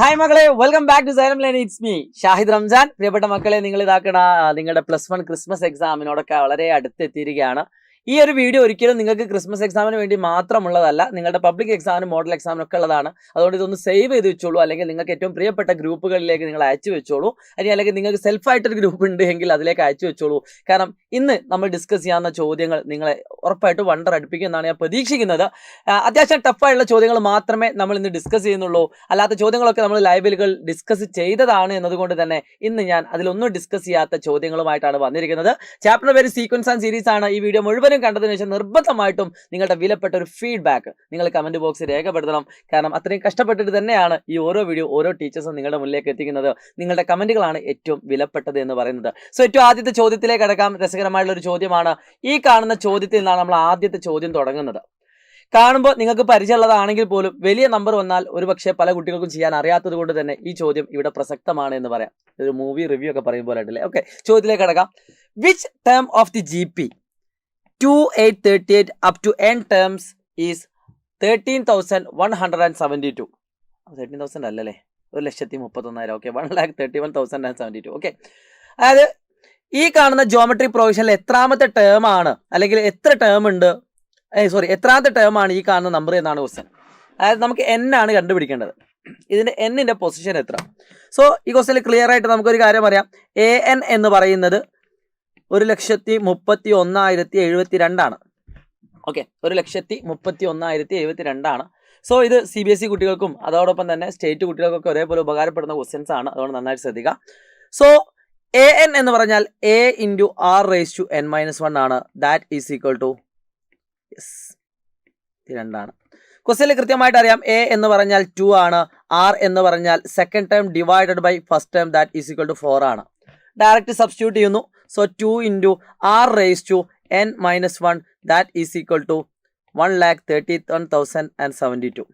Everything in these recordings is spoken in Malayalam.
ഹായ് മക്കളെ, welcome back to Xylem learn. It's me Shahid Ramzan. പ്രിയപ്പെട്ട മക്കളെ, നിങ്ങൾ ഇതാക്കണ നിങ്ങളുടെ +1 ക്രിസ്മസ് എക്സാമിനോടൊക്കെ വളരെ അടുത്തെത്തിയിരിക്കുകയാണ്. ഈ ഒരു വീഡിയോ ഒരിക്കലും നിങ്ങൾക്ക് ക്രിസ്മസ് എക്സാമിന് വേണ്ടി മാത്രമുള്ളതല്ല, നിങ്ങളുടെ പബ്ലിക് എക്സാമിനും മോഡൽ എക്സാമിനൊക്കെ ഉള്ളതാണ്. അതുകൊണ്ട് ഇതൊന്ന് സേവ് ചെയ്ത് വെച്ചോളൂ, അല്ലെങ്കിൽ നിങ്ങൾക്ക് ഏറ്റവും പ്രിയപ്പെട്ട ഗ്രൂപ്പുകളിലേക്ക് നിങ്ങൾ അയച്ചു വെച്ചോളൂ. അല്ലെങ്കിൽ നിങ്ങൾക്ക് സെൽഫായിട്ടൊരു ഗ്രൂപ്പ് ഉണ്ട് എങ്കിൽ അതിലേക്ക് അയച്ചു വെച്ചോളൂ. കാരണം ഇന്ന് നമ്മൾ ഡിസ്കസ് ചെയ്യാവുന്ന ചോദ്യങ്ങൾ നിങ്ങളെ ഉറപ്പായിട്ട് വണ്ടർ അടുപ്പിക്കും എന്നാണ് ഞാൻ പ്രതീക്ഷിക്കുന്നത്. അത്യാവശ്യം ടഫായിട്ടുള്ള ചോദ്യങ്ങൾ മാത്രമേ നമ്മൾ ഇന്ന് ഡിസ്കസ് ചെയ്യുന്നുള്ളൂ. അല്ലാത്ത ചോദ്യങ്ങളൊക്കെ നമ്മൾ ലൈവിലുകൾ ഡിസ്കസ് ചെയ്തതാണ് എന്നതുകൊണ്ട് തന്നെ ഇന്ന് ഞാൻ അതിലൊന്നും ഡിസ്കസ് ചെയ്യാത്ത ചോദ്യങ്ങളുമായിട്ടാണ് വന്നിരിക്കുന്നത്. ചാപ്റ്റർ പേര് സീക്വൻസ് ആൻഡ് സീരീസ് ആണ്. ഈ വീഡിയോ മുഴുവനും കണ്ടതിന് ശേഷം നിർബന്ധമായിട്ടും നിങ്ങളുടെ വിലപ്പെട്ട ഒരു ഫീഡ്ബാക്ക് നിങ്ങൾ കമന്റ് ബോക്സിൽ രേഖപ്പെടുത്തണം. കാരണം അത്രയും കഷ്ടപ്പെട്ടിട്ട് തന്നെയാണ് ഈ ഓരോ വീഡിയോ ഓരോ ടീച്ചേഴ്സും നിങ്ങളുടെ മുന്നിലേക്ക് എത്തിക്കുന്നത്. നിങ്ങളുടെ കമന്റുകളാണ് ഏറ്റവും വിലപ്പെട്ടത് എന്ന് പറയുന്നത്. സോ ഏറ്റവും ആദ്യത്തെ ചോദ്യത്തിലേക്ക് കടക്കാം. രസകരമായിട്ടുള്ള ഒരു ചോദ്യമാണ്. ഈ കാണുന്ന ചോദ്യത്തിൽ നിന്നാണ് നമ്മൾ ആദ്യത്തെ ചോദ്യം തുടങ്ങുന്നത്. കാണുമ്പോൾ നിങ്ങൾക്ക് പരിചയമുള്ളതാണെങ്കിൽ പോലും വലിയ നമ്പർ വന്നാൽ ഒരുപക്ഷെ പല കുട്ടികൾക്കും ചെയ്യാൻ അറിയാത്തത് കൊണ്ട് തന്നെ ഈ ചോദ്യം ഇവിടെ പ്രസക്തമാണ് എന്ന് പറയാം. ഒരു മൂവി റിവ്യൂ ഒക്കെ പറയുമ്പോൾ ആയിട്ടില്ലേ. ഓക്കെ, ചോദ്യത്തിലേക്ക് കടക്കാം. Which term of the GP 2838 up to n terms is 13,172? 13,000 അല്ലല്ലേ, 1,31,000. ഓക്കെ, 1,31,072. ഓക്കെ, അതായത് ഈ കാണുന്ന ജോമെട്രി പ്രൊവിഷനിൽ എത്രാമത്തെ ടേം ആണ്, അല്ലെങ്കിൽ എത്ര ടേം ഉണ്ട്, എത്രാമത്തെ ടേം ആണ് ഈ കാണുന്ന നമ്പർ എന്നാണ് ക്വസ്റ്റ്യൻ. അതായത് നമുക്ക് n ആണ് കണ്ടുപിടിക്കേണ്ടത്. ഇതിന്റെ n-ന്റെ പൊസിഷൻ എത്ര? സോ ഈ ക്വസ്റ്റ്യനിൽ ക്ലിയർ ആയിട്ട് നമുക്കൊരു കാര്യം അറിയാം. an എന്ന് പറയുന്നത് 1,31,072 ആണ്. ഓക്കെ, 1,31,072 ആണ്. സോ ഇത് CBSE കുട്ടികൾക്കും അതോടൊപ്പം തന്നെ സ്റ്റേറ്റ് കുട്ടികൾക്കൊക്കെ ഒരേപോലെ ഉപകാരപ്പെടുന്ന ക്വസ്റ്റ്യൻസ് ആണ്. അതുകൊണ്ട് നന്നായിട്ട് ശ്രദ്ധിക്കുക. സോ an എന്ന് പറഞ്ഞാൽ a × r⁻n−1 ആണ്. ദാറ്റ് ഈസ് ഈക്വൽ ടു 2 ആണ്. ക്വസ്റ്റ്യനിൽ കൃത്യമായിട്ട് അറിയാം. a എന്ന് പറഞ്ഞാൽ 2 ആണ്. r എന്ന് പറഞ്ഞാൽ second term divided by first term, that is equal to 4 ആണ്. ഡയറക്റ്റ് സബ്സ്റ്റിറ്റ്യൂട്ട് ചെയ്യുന്നു. So 2 × r⁻n−1 that is equal to 1,31,072.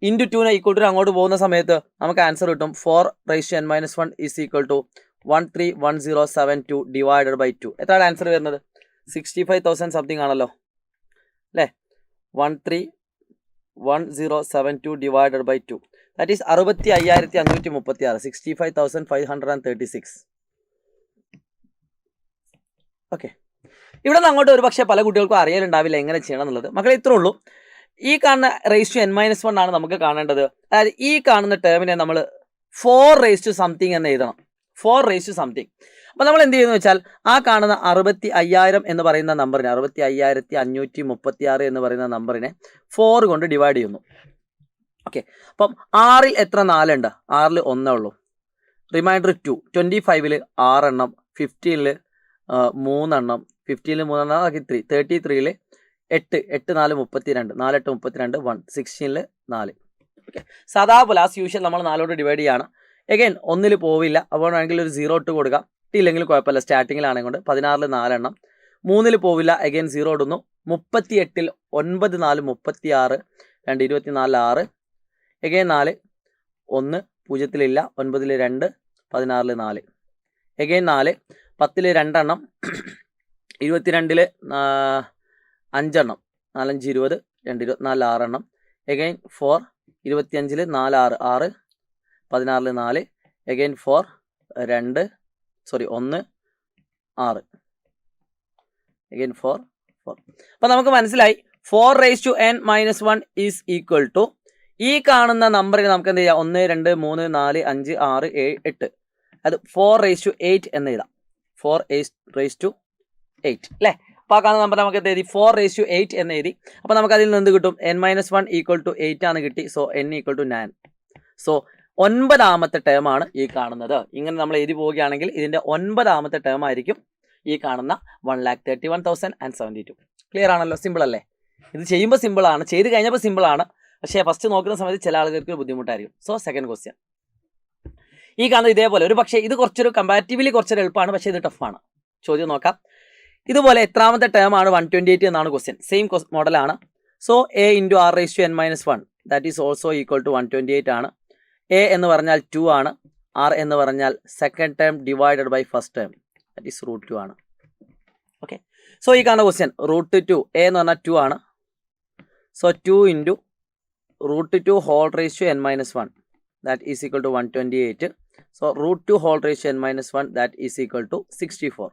Into 2നെ ഈക്വൽ ടു അങ്ങോട്ട് പോകുന്ന സമയത്ത് നമുക്ക് ആൻസർ കിട്ടും. 4⁻n−1 is equal to 131072 divided by 2. എത്രയാണ് ആൻസർ വരുന്നത്? 65,000 സംതിങ് ആണല്ലോ അല്ലേ. 131072 divided by 2 that is 65,536. 65,536. Okay, ഇവിടെ നിന്ന് അങ്ങോട്ട് ഒരു പക്ഷേ പല കുട്ടികൾക്കും അറിയലുണ്ടാവില്ല എങ്ങനെ ചെയ്യണം എന്നുള്ളത്. മക്കളെ ഇത്രേ ഉള്ളൂ. ഈ കാണുന്ന ⁻n−1 ആണ് നമുക്ക് കാണേണ്ടത്. അതായത് ഈ കാണുന്ന ടേമിനെ നമ്മൾ 4 സംതിങ് എന്ന് എഴുതണം. 4 സംതിങ്. അപ്പോൾ നമ്മൾ എന്ത് ചെയ്യുന്നു വെച്ചാൽ ആ കാണുന്ന 65,000 എന്ന് പറയുന്ന നമ്പറിനെ, 65,536 എന്ന് പറയുന്ന നമ്പറിനെ 4 കൊണ്ട് ഡിവൈഡ് ചെയ്യുന്നു. ഓക്കെ, അപ്പം 6-ൽ എത്ര 4 ഉണ്ട്? 6-ൽ 1 ഉള്ളൂ. റിമൈൻഡർ 2. 25-ൽ 6 എണ്ണം, 15-ൽ 3 എണ്ണം, 15-ൽ 3 എണ്ണം ആക്കി 3. 33-ൽ 8, 8 4 32, 4 8 32, 1. 16-ൽ 4. ഓക്കെ, സാധാ പോലെ ആസ് യൂഷ്വൽ നമ്മൾ 4 ഡിവൈഡ് ചെയ്യാണ്. എഗൈൻ 1-ൽ പോവില്ല, അപ്പോൾ വേണമെങ്കിൽ ഒരു 0 ഇട്ട് കൊടുക്കാം. ഇല്ലെങ്കിൽ കുഴപ്പമില്ല, സ്റ്റാർട്ടിങ്ങിലാണെങ്കിൽ. 16-ൽ 4 എണ്ണം, 3-ൽ പോവില്ല, എഗൈൻ 0 ഇടുന്നു. 38-ൽ 9 4 36, 2 24 6, എഗൈൻ 4, 1 0-ൽ 9-ൽ 2, 16-ൽ 4, എഗൈൻ 4, 10-ൽ 2 എണ്ണം, 22-ൽ 5 എണ്ണം, 4 5 20, 2 24 6 എണ്ണം, എഗൈൻ 4, 25-ൽ 4 6 6, 16-ൽ 4, എഗൈൻ 4 1 6, എഗൈൻ 4 4. അപ്പം നമുക്ക് മനസ്സിലായി 4⁻n−1 ഈസ് ഈക്വൽ ടു ഈ കാണുന്ന നമ്പറിന് നമുക്ക് എന്ത് ചെയ്യാം? 1 2 3 4 5 6 7 8. അത് 4⁸ എന്ന് എഴുതാം. 4⁸8 അല്ലേ. അപ്പോൾ ആ കാണുന്ന നമ്പർ നമുക്ക് എന്ത് എഴുതി? 4⁸8 എന്ന് എഴുതി. അപ്പോൾ നമുക്ക് അതിൽ നിന്ന് എന്ത് കിട്ടും? n−1 ഈക്വൽ ടു 8 ആണ് കിട്ടി. So n equal to 9. So 9ാമത്തെ ടേം ആണ് ഈ കാണുന്നത്. ഇങ്ങനെ നമ്മൾ എഴുതി പോവുകയാണെങ്കിൽ ഇതിൻ്റെ 9ാമത്തെ ടേം ആയിരിക്കും ഈ കാണുന്ന 1,31,072. ക്ലിയർ ആണല്ലോ? സിമ്പിൾ അല്ലേ? ഇത് ചെയ്യുമ്പോൾ സിമ്പിളാണ്, ചെയ്ത് കഴിഞ്ഞപ്പോൾ സിമ്പിളാണ്. പക്ഷേ ഫസ്റ്റ് നോക്കുന്ന സമയത്ത് ചില ആളുകൾക്ക് ബുദ്ധിമുട്ടായിരിക്കും. സോ സെക്കൻഡ് ക്വസ്റ്റ്യൻ ഈ കാണുന്നത് ഇതേപോലെ. ഒരു പക്ഷേ ഇത് കുറച്ചൊരു കമ്പാരിറ്റീവ്ലി കുറച്ചൊരു എളുപ്പമാണ്, പക്ഷേ ഇത് ടഫാണ്. ചോദ്യം നോക്കാം. ഇതുപോലെ എത്രാമത്തെ ടേം ആണ് 128 എന്നാണ് ക്വസ്റ്റ്യൻ. സെയിം മോഡലാണ്. So a × r⁻n−1 that is also equal to 128 ആണ്. a എന്ന് പറഞ്ഞാൽ 2 ആണ്. r എന്ന് പറഞ്ഞാൽ second term divided by first term, that is √2 ആണ്. ഓക്കെ, സോ ഈ കാണുന്ന ക്വസ്റ്റ്യൻ √2, a എന്ന് പറഞ്ഞാൽ 2 ആണ്. So 2 × √2 whole raised to n minus 1. that is equal to 128. So root 2 whole raised to n minus 1 that is equal to 64.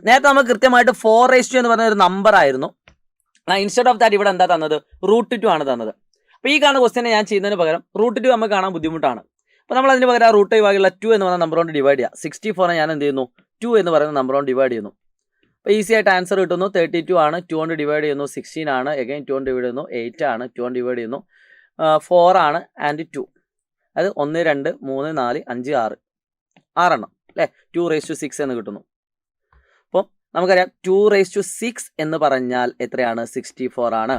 നേരത്തെ നമുക്ക് കൃത്യമായിട്ട് 4 raised to എന്ന് പറഞ്ഞ ഒരു നമ്പർ ആയിരുന്നു. ഇൻസ്റ്റെഡ് ഓഫ് ദാറ്റ് ഇവിടെ എന്താ തന്നത്? റൂട്ട് 2 ആണ് തന്നത്. അപ്പോൾ ഈ കാണുന്ന ക്വസ്റ്റ്യനെ ഞാൻ ചെയ്യുന്നതിന് പകരം റൂട്ട് 2 നമുക്ക് കാണാൻ ബുദ്ധിമുട്ടാണ്. അപ്പോൾ നമ്മൾ അതിന് പകരം റൂട്ട് 2 ഭാഗമുള്ള 2 എന്ന് പറഞ്ഞ നമ്പർ കൊണ്ട് ഡിവൈഡ് ചെയ്യുക. 64 ഞാൻ എന്ത് ചെയ്യുന്നു? 2 എന്ന് പറയുന്ന നമ്പർ കൊണ്ട് ഡിവൈഡ് ചെയ്യുന്നു. അപ്പോൾ ഈസി ആയിട്ട് ആൻസർ കിട്ടുന്നു. 32 ആണ്. 2 കൊണ്ട് ഡിവൈഡ് ചെയ്യുന്നു. 16 ആണ്. എഗൈൻ 2 കൊണ്ട് ഡിവൈഡ് ചെയ്യുന്നു. 8 ആണ്. 2 കൊണ്ട് ഡിവൈഡ് ചെയ്യുന്നു. 4 ആണ് ആൻഡ് 2. അത് 1 2 3 4 5 6 6 അല്ലേ? 2 raised to 6 എന്ന് കിട്ടുന്നു. അപ്പോൾ നമുക്കറിയാം 2 raised to 6 എന്ന് പറഞ്ഞാൽ എത്രയാണ്? 64 ആണ്.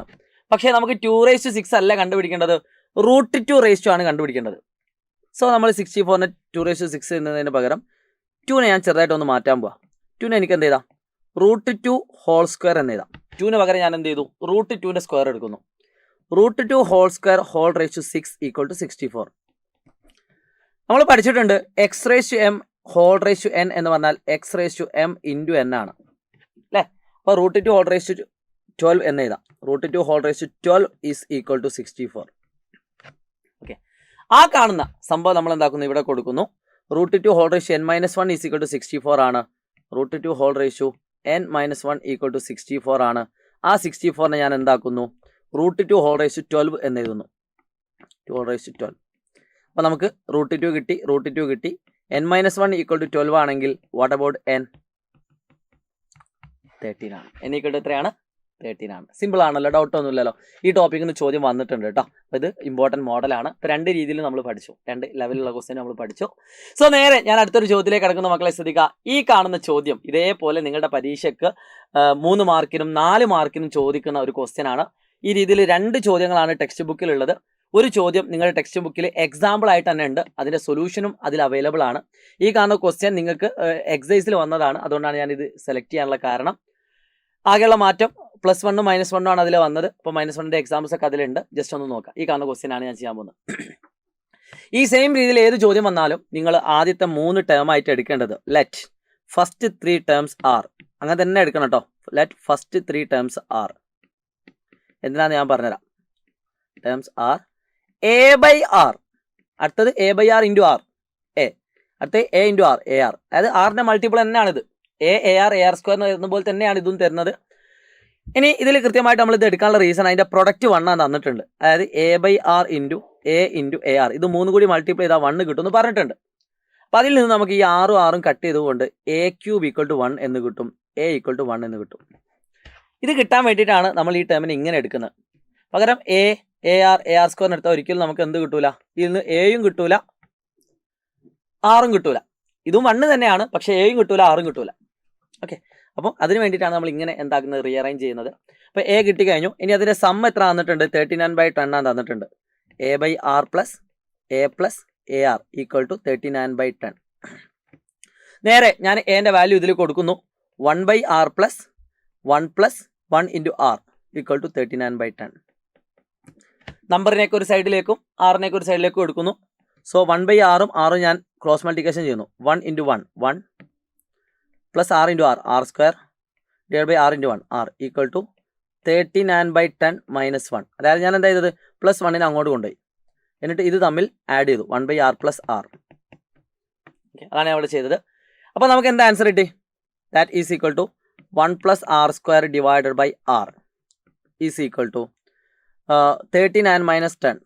പക്ഷേ നമുക്ക് 2 raised to 6 അല്ല കണ്ടുപിടിക്കേണ്ടത്, റൂട്ട് 2 raised to ആണ് കണ്ടുപിടിക്കേണ്ടത്. സോ നമ്മൾ 64നെ 2 raised to 6 എന്നതിന് പകരം 2നെ ഞാൻ ചെറുതായിട്ടൊന്ന് മാറ്റാൻ പോവാം. 2നെ എനിക്ക് എന്ത് ചെയ്താം? റൂട്ട് 2 ഹോൾ സ്ക്വയർ എന്ന് എഴുതാം. 2ന് പകരം ഞാൻ എന്ത് ചെയ്തു? റൂട്ട് 2ൻ്റെ സ്ക്വയർ എടുക്കുന്നു. Root 2 whole square whole raised to 6 equal to 64. നമ്മൾ പഠിച്ചിട്ടുണ്ട് X raised to m whole raised to n എന്ന് പറഞ്ഞാൽ X raised to m into n ആണ് അല്ലേ? അപ്പോൾ റൂട്ട് 2 ഹോൾ raised to 12 എന്ന് എഴുതാം. Root 2 whole raised to 12 is equal to 64. Okay, ആ കാണുന്ന സംഭവം നമ്മൾ എന്താക്കുന്നു? ഇവിടെ കൊടുക്കുന്നു. Root 2 whole raised to n minus 1 is equal to 64 ആണ്. Root 2 whole raised to n minus 1 equal to 64 ആണ്. ആ 64നെ ഞാൻ എന്താക്കുന്നു? റൂട്ട് 2 ഹോൾ raised to 12 എന്ന് എഴുതുന്നു. 2 ഹോൾ raised to 12. അപ്പോൾ നമുക്ക് റൂട്ട് 2 കിട്ടി, റൂട്ട് 2 കിട്ടി. n മൈനസ് 1 ഈക്വൽ ടു 12 ആണെങ്കിൽ വാട്ട് അബൌട്ട് n? 13 ആണ്. n ഈക്വൽ ടു എത്രയാണ്? 13 ആണ്. സിമ്പിൾ ആണല്ലോ, ഡൗട്ട് ഒന്നുമില്ലല്ലോ. ഈ ടോപ്പിക്കിന് ചോദ്യം വന്നിട്ടുണ്ട് കേട്ടോ. അപ്പോൾ ഇത് ഇമ്പോർട്ടൻറ്റ് മോഡലാണ്. ഇപ്പോൾ 2 രീതിയിൽ നമ്മൾ പഠിച്ചു, 2 ലെവലിലുള്ള ക്വസ്റ്റ്യൻ നമ്മൾ പഠിച്ചു. സോ നേരെ ഞാൻ അടുത്തൊരു ചോദ്യത്തിലേക്ക് കിടക്കുന്ന മക്കളെ ശ്രദ്ധിക്കുക. ഈ കാണുന്ന ചോദ്യം ഇതേപോലെ നിങ്ങളുടെ പരീക്ഷയ്ക്ക് 3 മാർക്കിനും 4 മാർക്കിനും ചോദിക്കുന്ന ഒരു ക്വസ്റ്റ്യൻ ആണ്. ഈ രീതിയിൽ 2 ചോദ്യങ്ങളാണ് ടെക്സ്റ്റ് ബുക്കിലുള്ളത്. ഒരു ചോദ്യം നിങ്ങളുടെ ടെക്സ്റ്റ് ബുക്കിൽ എക്സാമ്പിൾ ആയിട്ട് തന്നെ ഉണ്ട്, അതിൻ്റെ സൊല്യൂഷനും അതിൽ അവൈലബിൾ ആണ്. ഈ കാണുന്ന ക്വസ്റ്റ്യൻ നിങ്ങൾക്ക് എക്സൈസിൽ വന്നതാണ്, അതുകൊണ്ടാണ് ഞാനിത് സെലക്ട് ചെയ്യാനുള്ള കാരണം. ആകെയുള്ള മാറ്റം +1 -1 ആണ് അതിൽ വന്നത്. അപ്പോൾ -1ൻ്റെ എക്സാമ്പിൾസ് ഒക്കെ അതിലുണ്ട്. ജസ്റ്റ് ഒന്ന് നോക്കാം. ഈ കാണുന്ന ക്വസ്റ്റ്യൻ ആണ് ഞാൻ ചെയ്യാൻ പോകുന്നത്. ഈ സെയിം രീതിയിൽ ഏത് ചോദ്യം വന്നാലും നിങ്ങൾ ആദ്യത്തെ 3 ടേം ആയിട്ട് എടുക്കേണ്ടത് ലെറ്റ് ഫസ്റ്റ് 3 ടേംസ് ആർ, അങ്ങനെ തന്നെ എടുക്കണം കേട്ടോ. Let first 3 terms are. എന്തിനാന്ന് ഞാൻ പറഞ്ഞുതരാം. Terms are A by R, അടുത്തത് A by R into R A, അടുത്തത് A into R A R. അതായത് ആറിൻ്റെ മൾട്ടിപ്പിൾ തന്നെയാണിത്. എ ആർ സ്ക്വയർ എന്ന് വരുന്ന പോലെ തന്നെയാണ് ഇതും തരുന്നത്. ഇനി ഇതിൽ കൃത്യമായിട്ട് നമ്മൾ ഇത് എടുക്കാനുള്ള റീസൺ അതിൻ്റെ പ്രൊഡക്റ്റ് 1 ആണ് തന്നിട്ടുണ്ട്. അതായത് A by R into A R, ഇത് 3 കൂടി മൾട്ടിപ്ലൈ ചെയ്താൽ 1 കിട്ടും എന്ന് പറഞ്ഞിട്ടുണ്ട്. അപ്പോൾ അതിൽ നിന്ന് നമുക്ക് ഈ 6 കട്ട് ചെയ്തുകൊണ്ട് എ ക്യൂബ് ഈക്വൽ ടു 1 എന്ന് കിട്ടും, എ ഈക്വൽ ടു 1 എന്ന് കിട്ടും. ഇത് കിട്ടാൻ വേണ്ടിയിട്ടാണ് നമ്മൾ ഈ ടേമിനെ ഇങ്ങനെ എടുക്കുന്നത്. പകരം എ ആർ സ്ക്വയറിന് എടുത്താൽ ഒരിക്കലും നമുക്ക് എന്ത് കിട്ടൂല? ഇതിൽ നിന്ന് എയും കിട്ടൂല, ആറും കിട്ടൂല. ഇതും 1 തന്നെയാണ്, പക്ഷേ എയും കിട്ടൂല, ആറും കിട്ടൂല. ഓക്കെ, അപ്പം അതിന് വേണ്ടിയിട്ടാണ് നമ്മൾ ഇങ്ങനെ എന്താക്കുന്നത്? റീഅറേഞ്ച് ചെയ്യുന്നത്. അപ്പോൾ എ കിട്ടിക്കഴിഞ്ഞു. ഇനി അതിൻ്റെ സം എത്ര തന്നിട്ടുണ്ട്? 39/10 ആണ് തന്നിട്ടുണ്ട്. A by R plus A R equal to 39/10. നേരെ ഞാൻ എൻ്റെ വാല്യൂ ഇതിൽ കൊടുക്കുന്നു. 1/r plus 1 into R equal to 39/10. നമ്പറിനെയൊക്കെ ഒരു സൈഡിലേക്കും ആറിനെയൊക്കെ ഒരു സൈഡിലേക്കും എടുക്കുന്നു. സോ 1/r ആറും ഞാൻ ക്രോസ് മൾട്ടിപ്ലിക്കേഷൻ ചെയ്യുന്നു. 1 into 1 plus R into R square divide by R into 1 R equal to 39/10 minus 1. അതായത് ഞാൻ എന്താ ചെയ്തത്? +1നെ അങ്ങോട്ട് കൊണ്ടുപോയി, എന്നിട്ട് ഇത് തമ്മിൽ ആഡ് ചെയ്തു. 1/r plus R. ഓക്കെ, അതാണ് ഞാൻ അവിടെ ചെയ്തത്. അപ്പോൾ നമുക്ക് എന്താ ആൻസർ കിട്ടി? That is equal to 1 + r square divided by R is equal to 39 - 10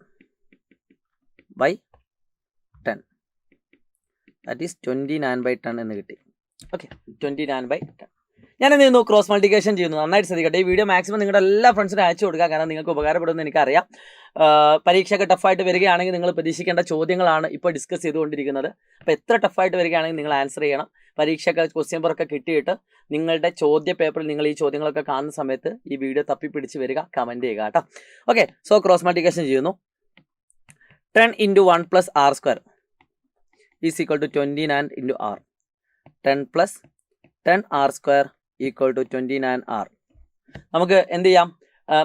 by 10. That is 29/10 എന്ന് കിട്ടി. ഓക്കെ, 29/10. ഞാൻ എന്ത് ചെയ്യുന്നു? ക്രോസ് മൾട്ടിപ്ലിക്കേഷൻ ചെയ്യുന്നു. നന്നായിട്ട് ശ്രദ്ധിക്കട്ടെ. ഈ വീഡിയോ മാക്സിമം നിങ്ങളുടെ എല്ലാ ഫ്രണ്ട്സിനും അയച്ചു കൊടുക്കുക, കാരണം നിങ്ങൾക്ക് ഉപകാരപ്പെടുമെന്ന് എനിക്കറിയാം. പരീക്ഷയൊക്കെ ടഫായിട്ട് വരികയാണെങ്കിൽ നിങ്ങൾ പ്രതീക്ഷിക്കേണ്ട ചോദ്യങ്ങളാണ് ഇപ്പോൾ ഡിസ്കസ് ചെയ്തുകൊണ്ടിരിക്കുന്നത്. അപ്പോൾ എത്ര ടഫായിട്ട് വരികയാണെങ്കിൽ നിങ്ങൾ ആൻസർ ചെയ്യണം. പരീക്ഷയൊക്കെ ക്വസ്റ്റ്യൻ പേപ്പറൊക്കെ കിട്ടിയിട്ട് നിങ്ങളുടെ ചോദ്യ പേപ്പറിൽ നിങ്ങൾ ഈ ചോദ്യങ്ങളൊക്കെ കാണുന്ന സമയത്ത് ഈ വീഡിയോ തപ്പിപ്പിടിച്ച് വരിക, കമൻറ്റ് ചെയ്യുക കേട്ടോ. ഓക്കെ, സോ ക്രോസ് മൾട്ടിപ്ലിക്കേഷൻ ചെയ്യുന്നു. 10 into 1 + r square is equal to 29 into R. 10 + 10r square equal to 29r. നമുക്ക് എന്ത് ചെയ്യാം?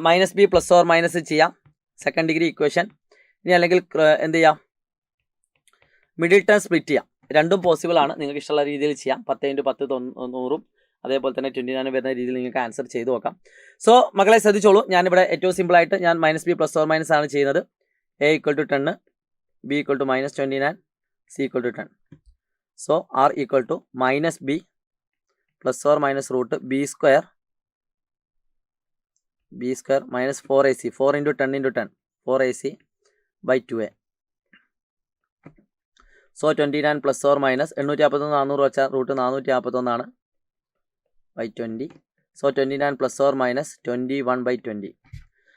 -b പ്ലസ് ഓർ മൈനസ് ചെയ്യാം, സെക്കൻഡ് ഡിഗ്രി ഇക്വേഷൻ. ഇനി അല്ലെങ്കിൽ എന്ത് ചെയ്യാം? മിഡിൽ ടേം സ്പ്ലിറ്റ് ചെയ്യാം. രണ്ടും പോസിബിൾ ആണ്, നിങ്ങൾക്ക് ഇഷ്ടമുള്ള രീതിയിൽ ചെയ്യാം. 10 × 10 100, അതേപോലെ തന്നെ 29 വരുന്ന രീതിയിൽ നിങ്ങൾക്ക് ആൻസർ ചെയ്ത് നോക്കാം. സോ മക്കളെ ശ്രദ്ധിച്ചോളൂ, ഞാനിവിടെ ഏറ്റവും സിമ്പിളായിട്ട് ഞാൻ -b പ്ലസ് ഓർ മൈനസ് ആണ് ചെയ്യുന്നത്. A equal to 10, B equal to minus 29, C equal to 10. So R equal to minus B plus or minus root B square minus 4AC, 4 into 10 into 10, 4AC by 2A. So 29 plus or minus 851 400 വെച്ചാൽ root 451 by 20. So 29 plus or minus 21 by 20.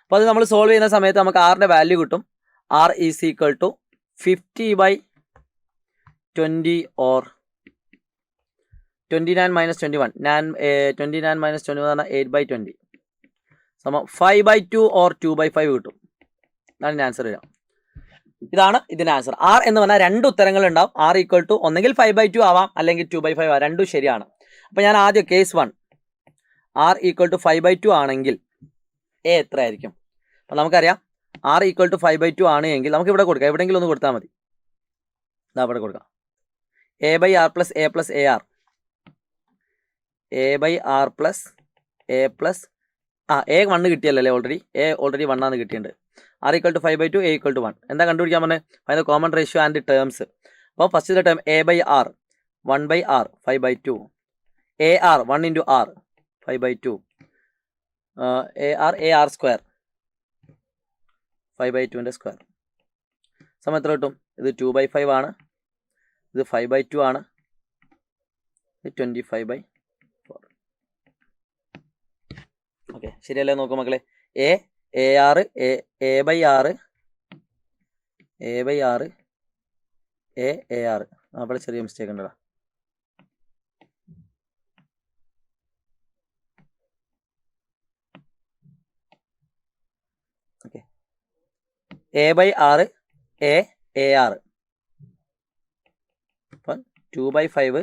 അപ്പോൾ അത് നമ്മൾ സോൾവ് ചെയ്യുന്ന സമയത്ത് നമുക്ക് ആറിൻ്റെ വാല്യൂ കിട്ടും. R is equal to 50 by 20 or 29 minus 21. 29 minus 21 ആണ് 8 by 20. സമം 5 by 2 or 2 by 5 കിട്ടും. ഇതാണ് ആൻസർ വരിക. ഇതാണ് ഇതിൻ്റെ ആൻസർ. R എന്ന് പറഞ്ഞാൽ രണ്ട് ഉത്തരങ്ങൾ ഉണ്ടാവും. R ഈക്വൽ ടു ഒന്നെങ്കിൽ 5 by 2 ആവാം, അല്ലെങ്കിൽ 2 by 5 ആവാം. രണ്ടും ശരിയാണ്. അപ്പോൾ ഞാൻ ആദ്യം case 1 R equal to 5 by 2 ആണെങ്കിൽ A എത്ര ആയിരിക്കും? അപ്പോൾ നമുക്കറിയാം R ഈക്വൽ ടു 5 by 2 ആണ് എങ്കിൽ നമുക്ക് ഇവിടെ കൊടുക്കാം. എവിടെയെങ്കിലും ഒന്ന് കൊടുത്താൽ മതി. ഇതാ ഇവിടെ കൊടുക്കാം. A by R plus A plus AR. A by R plus A plus A 1 കിട്ടിയല്ലേ ഓൾറെഡി. A ഓൾറെഡി 1 ആണ് കിട്ടിയിട്ടുണ്ട്. R equal to 5 by 2, A equal to 1. എന്താ കണ്ടുപിടിക്കാൻ പറഞ്ഞത്? Find the common ratio and terms. അപ്പോൾ first term A by R 1 by R 5 by 2. AR 1 into R 5 by 2. AR square 5 by 2 square. സമയം എത്ര കിട്ടും? ഇത് 2 by 5 ആണ്, ഇത് 5 by 2 ആണ്, ഇത് 25 by 4. ഓക്കെ, ശരിയല്ലേ? നോക്കൂ മക്കളെ. A by R അവിടെ ചെറിയ മിസ്റ്റേക്ക് ഉണ്ടല്ലോ. Okay, A by R AR. അപ്പം 2 by 5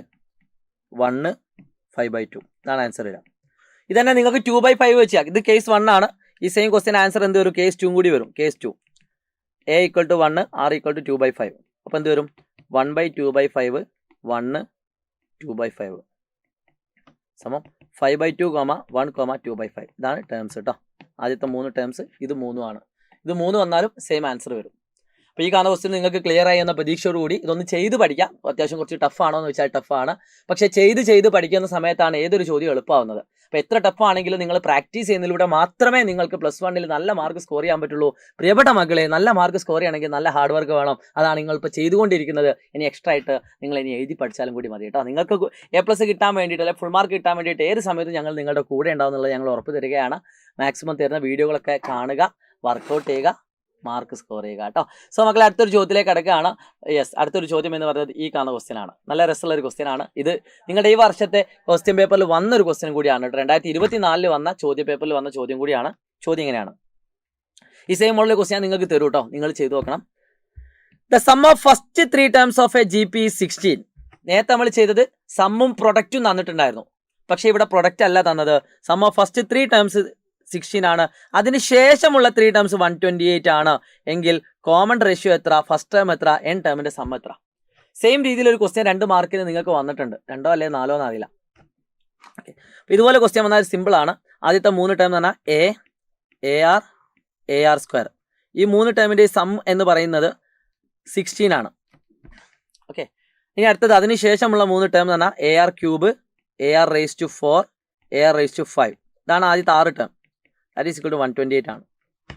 1 5 by 2 ഇതാണ് ആൻസർ വരിക. ഇതന്നെ നിങ്ങൾക്ക് 2 by 5 വെച്ചാൽ ഇത് കേസ് 1 ആണ്. ഈ സെയിം ക്വസ്റ്റ്യൻ ആൻസർ എന്ത് വരും? കേസ് 2 കൂടി വരും. Case 2 A equal to 1, R equal to 2 by 5. അപ്പോൾ എന്ത് വരും? 1 by 2 by 5 1 2 by 5 സമം 5 by 2, 1, 2 by 5. ഇതാണ് ടേംസ് കേട്ടോ. ആദ്യത്തെ 3 ടേംസ് ഇത് 3 ആണ്. ഇത് 3 വന്നാലും സെയിം ആൻസർ വരും. അപ്പോൾ ഈ കാണുന്ന ക്വസ്റ്റ്യൻ നിങ്ങൾക്ക് ക്ലിയർ ആയി എന്ന പ്രതീക്ഷയോടുകൂടി ഇതൊന്ന് ചെയ്ത് പഠിക്കാം. അത്യാവശ്യം കുറച്ച് ടഫാണോ എന്ന് വെച്ചാൽ ടഫാണ്. പക്ഷേ ചെയ്ത് പഠിക്കുന്ന സമയത്താണ് ഏതൊരു ചോദ്യം എളുപ്പമാവുന്നത്. അപ്പോൾ എത്ര ടഫാണെങ്കിലും നിങ്ങൾ പ്രാക്ടീസ് ചെയ്യുന്നതിലൂടെ മാത്രമേ നിങ്ങൾക്ക് +1 നല്ല മാർക്ക് സ്കോർ ചെയ്യാൻ പറ്റുള്ളൂ. പ്രിയപ്പെട്ട മക്കളെ, നല്ല മാർക്ക് സ്കോർ ചെയ്യണമെങ്കിൽ നല്ല ഹാർഡ് വർക്ക് വേണം. അതാണ് നിങ്ങളിപ്പോൾ ചെയ്തുകൊണ്ടിരിക്കുന്നത്. ഇനി എക്സ്ട്രാ ആയിട്ട് നിങ്ങൾ ഇനി എഴുതി പഠിച്ചാലും കൂടി മതി കേട്ടോ. നിങ്ങൾക്ക് A+ കിട്ടാൻ വേണ്ടിയിട്ട് അല്ലെങ്കിൽ ഫുൾ മാർക്ക് കിട്ടാൻ വേണ്ടിയിട്ട് ഏത് സമയത്തും ഞങ്ങൾ നിങ്ങളുടെ കൂടെ ഉണ്ടാവും എന്നുള്ളത് ഞങ്ങൾ ഉറപ്പ് തരികയാണ്. മാക്സിമം തരുന്ന വീഡിയോകളൊക്കെ കാണുക, വർക്കൗട്ട് ചെയ്യുക, മാർക്ക് സ്കോർ ചെയ്യുക കേട്ടോ. സോ മക്കളെ, അടുത്തൊരു ചോദ്യത്തിലേക്ക് കിടക്കുകയാണ്. യെസ്, അടുത്തൊരു ചോദ്യം എന്ന് പറയുന്നത് ഈ കാണുന്ന ക്വസ്റ്റ്യൻ ആണ്. നല്ല രസമുള്ള ഒരു ക്വസ്റ്റ്യൻ ആണ്. ഇത് നിങ്ങളുടെ ഈ വർഷത്തെ ക്വസ്റ്റ്യൻ പേപ്പറിൽ വന്നൊരു ക്വസ്റ്റ്യൻ കൂടിയാണ്. 2024 വന്ന ചോദ്യ പേപ്പറിൽ വന്ന ചോദ്യം കൂടിയാണ്. ചോദ്യം ഇങ്ങനെയാണ്. ഈ സെയിം മോഡൽ ക്വസ്റ്റ്യൻ നിങ്ങൾക്ക് തരൂ കേട്ടോ. നിങ്ങൾ ചെയ്തു നോക്കണം. The sum of first 3 terms of A GP 16. നേരത്തെ നമ്മൾ ചെയ്തത് സമ്മും പ്രൊഡക്റ്റും തന്നിട്ടുണ്ടായിരുന്നു. പക്ഷേ ഇവിടെ പ്രൊഡക്റ്റ് അല്ല തന്നത്. സം ഓഫ് ഫസ്റ്റ് 3 ടേംസ് 16 ആണ്. അതിന് ശേഷമുള്ള 3 ടേംസ് 128 ആണ് എങ്കിൽ കോമൺ റേഷ്യോ എത്ര? ഫസ്റ്റ് ടേം എത്ര? എൻ ടേമിന്റെ സം എത്ര? സെയിം രീതിയിൽ ഒരു ക്വസ്റ്റ്യൻ 2 മാർക്കിന് നിങ്ങൾക്ക് വന്നിട്ടുണ്ട്. 2 അല്ലെങ്കിൽ 4 എന്നറിയില്ല. ഓക്കെ, ഇതുപോലെ ക്വസ്റ്റ്യൻ വന്നാൽ സിമ്പിൾ ആണ്. ആദ്യത്തെ 3 ടേം എന്ന് പറഞ്ഞാൽ AR സ്ക്വയർ. ഈ 3 ടേമിന്റെ സം എന്ന് പറയുന്നത് 16 ആണ്. ഓക്കെ, ഇനി അടുത്തത് അതിന് ശേഷമുള്ള 3 ടേം എന്ന് പറഞ്ഞാൽ AR cube, AR raise to 4, AR raise to 5. ഇതാണ് ആദ്യത്തെ 6 term. That is equal to 128 ആണ്.